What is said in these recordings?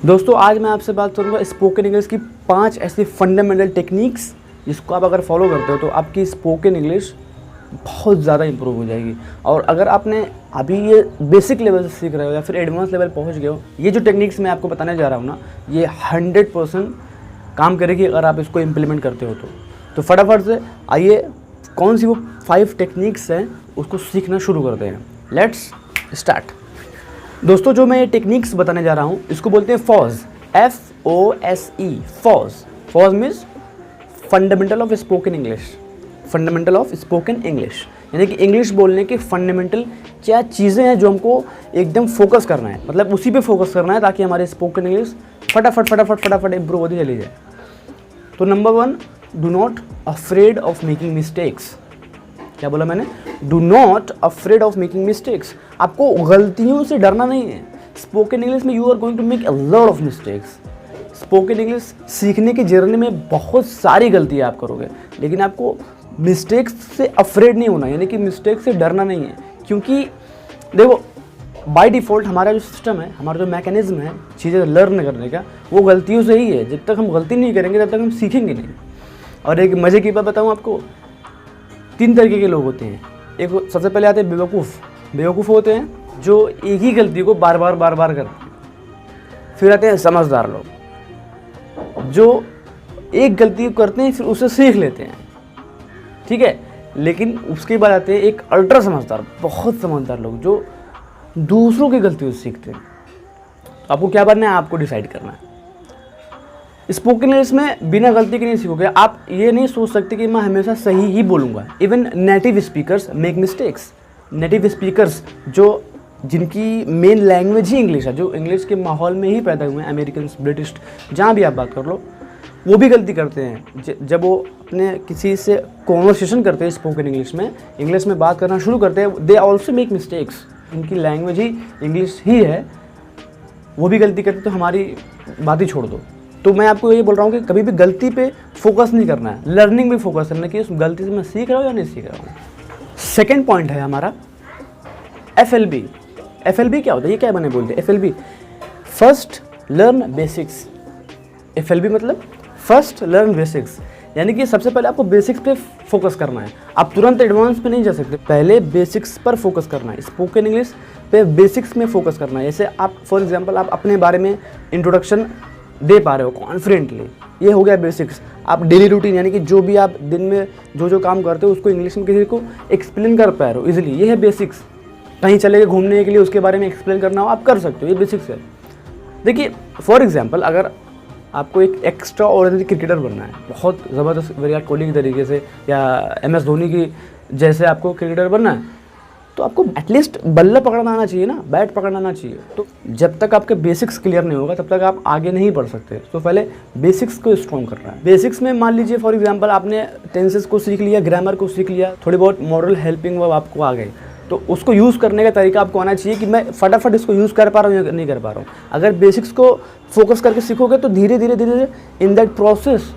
दोस्तों आज मैं आपसे बात करूँगा स्पोकन इंग्लिश की 5 ऐसी फंडामेंटल टेक्निक्स जिसको आप अगर फॉलो करते हो तो आपकी स्पोकन इंग्लिश बहुत ज़्यादा इंप्रूव हो जाएगी। और अगर आपने अभी ये बेसिक लेवल से सीख रहे हो या फिर एडवांस लेवल पहुंच गए हो, ये जो टेक्निक्स मैं आपको बताने जा रहा हूँ ना, ये 100% काम करेगी अगर आप इसको इम्प्लीमेंट करते हो तो फटाफट से आइए कौन सी वो 5 टेक्निक्स हैं उसको सीखना शुरू करते हैं। Let's start. दोस्तों जो मैं ये टेक्निक्स बताने जा रहा हूँ इसको बोलते हैं फॉज, FOSE। फॉज means fundamental of spoken English. Fundamental of spoken English यानी कि इंग्लिश बोलने के फंडामेंटल क्या चीज़ें हैं जो हमको एकदम फोकस करना है, मतलब उसी पे फोकस करना है ताकि हमारे स्पोकन इंग्लिश फटाफट इंप्रूव होती चली जाए। तो number 1, do not afraid of making mistakes. क्या बोला मैंने? Do not afraid of making mistakes. आपको गलतियों से डरना नहीं है। स्पोकन इंग्लिश में you are going to make a lot of mistakes. Spoken English सीखने की जर्नी में बहुत सारी गलतियाँ आप करोगे, लेकिन आपको मिस्टेक्स से अफ्रेड नहीं होना, यानी कि मिस्टेक से डरना नहीं है। क्योंकि देखो बाय डिफ़ॉल्ट हमारा जो सिस्टम है, हमारा जो मैकेनिज्म है चीज़ें लर्न करने का, वो गलतियों से ही है। जब तक हम गलती नहीं करेंगे तब तक हम सीखेंगे नहीं। और एक मज़े की बात बताऊँ आपको, 3 तरीके के लोग होते हैं। एक सबसे पहले आते हैं बेवकूफ़ होते हैं जो एक ही गलती को बार बार करते हैं। फिर आते हैं समझदार लोग जो एक गलती करते हैं फिर उसे सीख लेते हैं, ठीक है। लेकिन उसके बाद आते हैं एक अल्ट्रा समझदार, बहुत समझदार लोग जो दूसरों की गलतियों से सीखते हैं। तो आपको क्या बनना है, आपको डिसाइड करना है। स्पोकन इंग्लिश में बिना गलती के नहीं सीखोगे। आप ये नहीं सोच सकते कि मैं हमेशा सही ही बोलूँगा। Even native speakers make mistakes. Native speakers जो जिनकी मेन लैंग्वेज ही इंग्लिश है, जो इंग्लिश के माहौल में ही पैदा हुए हैं, अमेरिकन, ब्रिटिश, जहाँ भी आप बात कर लो, वो भी गलती करते हैं। जब वो अपने किसी से कॉन्वर्सेशन करते हैं स्पोकन इंग्लिश में बात करना शुरू करते हैं, दे ऑल्सो मेक मिस्टेक्स। उनकी लैंग्वेज ही इंग्लिश ही है, वो भी गलती करते, तो हमारी बात ही छोड़ दो। तो मैं आपको ये बोल रहा हूँ कि कभी भी गलती पे फोकस नहीं करना है, लर्निंग में फोकस करना है कि उस गलती से मैं सीख रहा हूँ या नहीं सीख रहा हूँ। सेकेंड पॉइंट है हमारा FLB। FLB क्या होता है, ये क्या मैंने बोल दिया? FLB, first learn basics. FLB मतलब फर्स्ट लर्न बेसिक्स, यानी कि सबसे पहले आपको बेसिक्स पे फोकस करना है। आप तुरंत एडवांस पे नहीं जा सकते, पहले बेसिक्स पर फोकस करना है। स्पोकन इंग्लिश पे बेसिक्स में फोकस करना है। जैसे आप फॉर एग्जांपल आप अपने बारे में इंट्रोडक्शन दे पा रहे हो कॉन्फिडेंटली, ये हो गया बेसिक्स। आप डेली रूटीन यानी कि जो भी आप दिन में जो काम करते हो उसको इंग्लिश में किसी को एक्सप्लेन कर पा रहे हो इजीली, ये है बेसिक्स। कहीं चले गए घूमने के लिए, उसके बारे में एक्सप्लेन करना हो आप कर सकते हो, ये बेसिक्स है। देखिए फॉर एग्जांपल अगर आपको एक एक्स्ट्रा ऑर्डिनरी क्रिकेटर बनना है, बहुत ज़बरदस्त विराट कोहली की तरीके से या MS धोनी की जैसे आपको क्रिकेटर बनना है, तो आपको एटलीस्ट बल्ला पकड़ना आना चाहिए ना, बैट पकड़ना आना चाहिए। तो जब तक आपके बेसिक्स क्लियर नहीं होगा तब तक आप आगे नहीं बढ़ सकते। तो पहले बेसिक्स को स्ट्रॉन्ग करना है। बेसिक्स में मान लीजिए फॉर एग्जांपल आपने टेंसेस को सीख लिया, ग्रामर को सीख लिया, थोड़ी बहुत मॉरल हेल्पिंग वर्ब आपको आ गई, तो उसको यूज़ करने का तरीका आपको आना चाहिए कि मैं फटाफट इसको यूज़ कर पा रहा हूँ या नहीं कर पा रहा हूँ। अगर बेसिक्स को फोकस करके सीखोगे तो धीरे धीरे in that process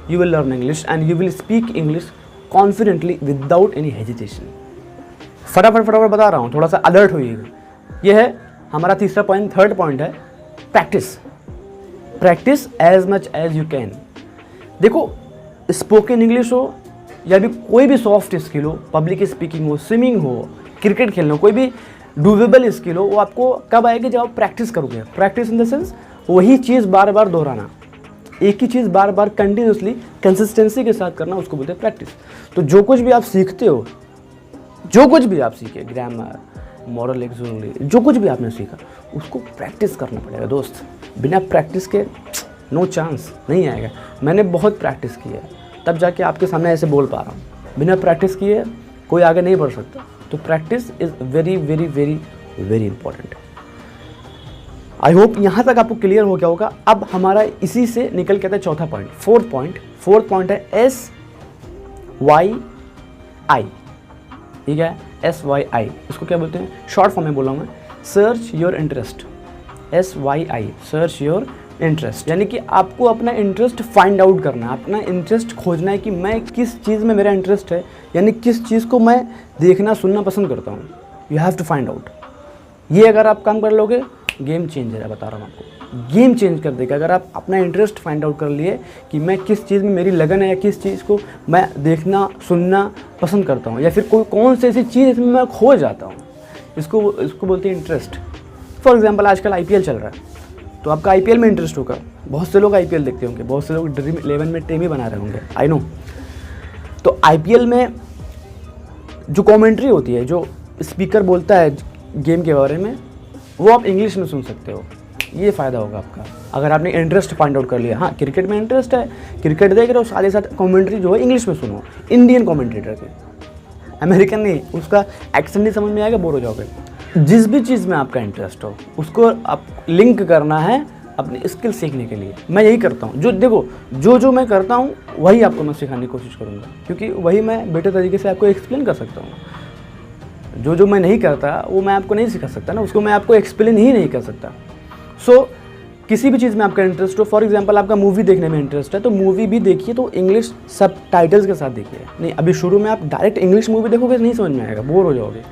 you will learn English and you will speak English confidently without any hesitation. फटाफट बता रहा हूँ, थोड़ा सा अलर्ट होइएगा। यह है हमारा तीसरा पॉइंट। थर्ड पॉइंट है practice as much as you can. देखो स्पोकन इंग्लिश हो या भी कोई भी सॉफ्ट स्किल हो, पब्लिक स्पीकिंग हो, स्विमिंग हो, क्रिकेट खेलना हो, कोई भी डूएबल स्किल हो, वो आपको कब आएगी जब आप प्रैक्टिस करोगे। प्रैक्टिस इन द सेंस वही चीज़ बार बार दोहराना, एक ही चीज़ बार बार कंटिन्यूसली कंसिस्टेंसी के साथ करना, उसको बोलते हैं प्रैक्टिस। तो जो कुछ भी आप सीखते हो, जो कुछ भी आप सीखे, ग्रामर, मॉरल एक्सोनली, जो कुछ भी आपने सीखा उसको प्रैक्टिस करना पड़ेगा दोस्त। बिना प्रैक्टिस के नो चांस, नहीं आएगा। मैंने बहुत प्रैक्टिस की है तब जाके आपके सामने ऐसे बोल पा रहा हूँ। बिना प्रैक्टिस किए कोई आगे नहीं बढ़ सकता। तो practice is very very very very important. I hope यहाँ तक आपको क्लियर हो गया होगा। अब हमारा इसी से निकल के आता है चौथा पॉइंट, फोर्थ पॉइंट है SYI। ठीक है, SYI इसको क्या बोलते हैं, शॉर्ट फॉर्म में बोला हूँ मैं, search your interest. SYI search your interest, यानी कि आपको अपना इंटरेस्ट फाइंड आउट करना है, अपना इंटरेस्ट खोजना है कि मैं किस चीज़ में मेरा इंटरेस्ट है, यानी किस चीज़ को मैं देखना सुनना पसंद करता हूँ। You have to find out. ये अगर आप काम कर लोगे गेम चेंजर है, बता रहा हूँ आपको। गेम चेंज कर देगा। अगर आप अपना इंटरेस्ट फाइंड आउट कर लिए कि मैं किस चीज़ में मेरी लगन है या किस चीज़ को मैं देखना सुनना पसंद करता हूँ, या फिर कोई कौन सी ऐसी चीज़ इसमें मैं खो जाता हूँ, इसको बोलते हैं इंटरेस्ट। फॉर एग्जाम्पल आजकल IPL चल रहा है, तो आपका IPL में इंटरेस्ट होगा। बहुत से लोग IPL देखते होंगे, बहुत से लोग ड्रीम 11 में टीम ही बना रहे होंगे, आई नो। तो IPL में जो कमेंट्री होती है, जो स्पीकर बोलता है गेम के बारे में, वो आप इंग्लिश में सुन सकते हो। ये फ़ायदा होगा आपका अगर आपने इंटरेस्ट फाइंड आउट कर लिया। हाँ, क्रिकेट में इंटरेस्ट है, क्रिकेट देख रहे हो, साथ ही साथ कमेंट्री जो है इंग्लिश में सुनो, इंडियन कमेंटेटर के, अमेरिकन नहीं। उसका एक्सेंट नहीं समझ में आएगा, बोर हो जाओगे। जिस भी चीज़ में आपका इंटरेस्ट हो उसको आप लिंक करना है अपनी स्किल सीखने के लिए। मैं यही करता हूँ। जो देखो, जो मैं करता हूँ वही आपको मैं सिखाने की कोशिश करूँगा, क्योंकि वही मैं बेटर तरीके से आपको एक्सप्लेन कर सकता हूँ। जो मैं नहीं करता वो मैं आपको नहीं सिखा सकता ना, उसको मैं आपको एक्सप्लेन ही नहीं कर सकता। सो किसी भी चीज़ में आपका इंटरेस्ट हो, फॉर एग्जांपल आपका मूवी देखने में इंटरेस्ट है, तो मूवी भी देखिए तो इंग्लिश सब टाइटल्स के साथ देखिए। नहीं, अभी शुरू में आप डायरेक्ट इंग्लिश मूवी देखोगे नहीं समझ में आएगा, बोर हो जाओगे।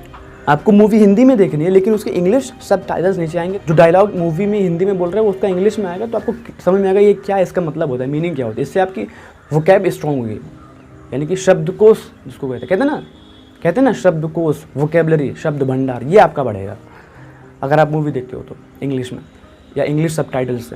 आपको मूवी हिंदी में देखनी है, लेकिन उसके इंग्लिश सब टाइटल्स नीचे आएंगे। जो डायलॉग मूवी में हिंदी में बोल रहे हैं वो उसका इंग्लिश में आएगा, तो आपको समझ में आएगा ये क्या इसका मतलब होता है, मीनिंग क्या होता है। इससे आपकी वोकैब स्ट्रॉन्ग होगी, यानी कि शब्दकोश जिसको कहते हैं ना शब्दकोश, वोकेबलरी, शब्द भंडार, ये आपका बढ़ेगा अगर आप मूवी देखते हो तो इंग्लिश में या इंग्लिश सब टाइटल्स से।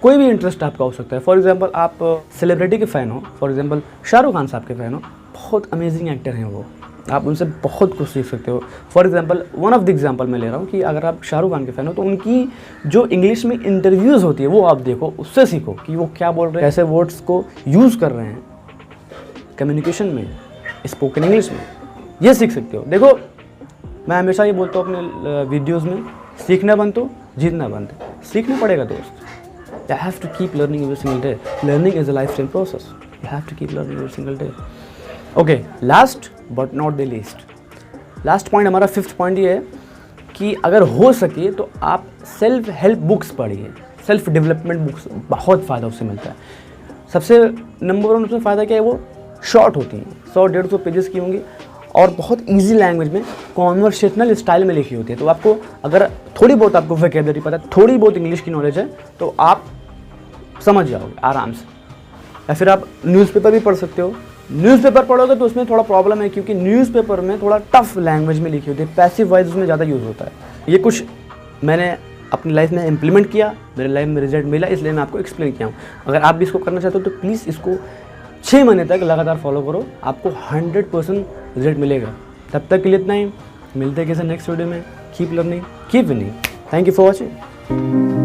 कोई भी इंटरेस्ट आपका हो सकता है। फॉर एग्जांपल आप सेलिब्रिटी के फ़ैन हो, फॉर एग्जांपल शाहरुख खान साहब के फ़ैन हो, बहुत अमेजिंग एक्टर हैं वो, आप उनसे बहुत कुछ सीख सकते हो। For example one of the example मैं ले रहा हूँ कि अगर आप शाहरुख खान के फ़ैन हो तो उनकी जो इंग्लिश में इंटरव्यूज़ होती है वो आप देखो, उससे सीखो कि वो क्या बोल रहे हैं, कैसे वर्ड्स को यूज़ कर रहे हैं कम्युनिकेशन में, स्पोकन इंग्लिश में, ये सीख सकते हो। देखो, मैं हमेशा ये बोलता हूँ अपने वीडियोज़ में, सीखना बंद तो जीतना बंद। सीखना पड़ेगा दोस्त। You have to keep learning every single day. Learning is a life time process. You have to keep learning every single day. Okay, last but not the least, last point हमारा 5th पॉइंट ये है कि अगर हो सके तो आप self help books पढ़िए, सेल्फ डेवलपमेंट बुक्स, बहुत फ़ायदा उससे मिलता है। सबसे नंबर 1 उसमें फ़ायदा क्या है, वो शॉर्ट होती हैं, 100-150 पेजेस की होंगी और बहुत इजी लैंग्वेज में, कॉन्वर्सेशनल स्टाइल में लिखी होती है। तो आपको अगर थोड़ी बहुत आपको वोकैबुलरी पता है, थोड़ी बहुत इंग्लिश की नॉलेज है, तो आप समझ जाओगे आराम से। या फिर आप न्यूज़पेपर भी पढ़ सकते हो। न्यूज़पेपर पढ़ोगे तो उसमें थोड़ा प्रॉब्लम है, क्योंकि न्यूज़पेपर में थोड़ा टफ लैंग्वेज में लिखी होती है, पैसिव वॉइस उसमें ज़्यादा यूज़ होता है। ये कुछ मैंने अपनी लाइफ में इम्प्लीमेंट किया, मेरे लाइफ में रिजल्ट मिला, इसलिए मैं आपको एक्सप्लेन किया हूँ। अगर आप भी इसको करना चाहते हो तो प्लीज़ इसको 6 महीने तक लगातार फॉलो करो, आपको 100% रिजल्ट मिलेगा। तब तक के लिए इतना ही, मिलते हैं किसी नेक्स्ट वीडियो में। Keep learning, keep winning. Thank you for watching.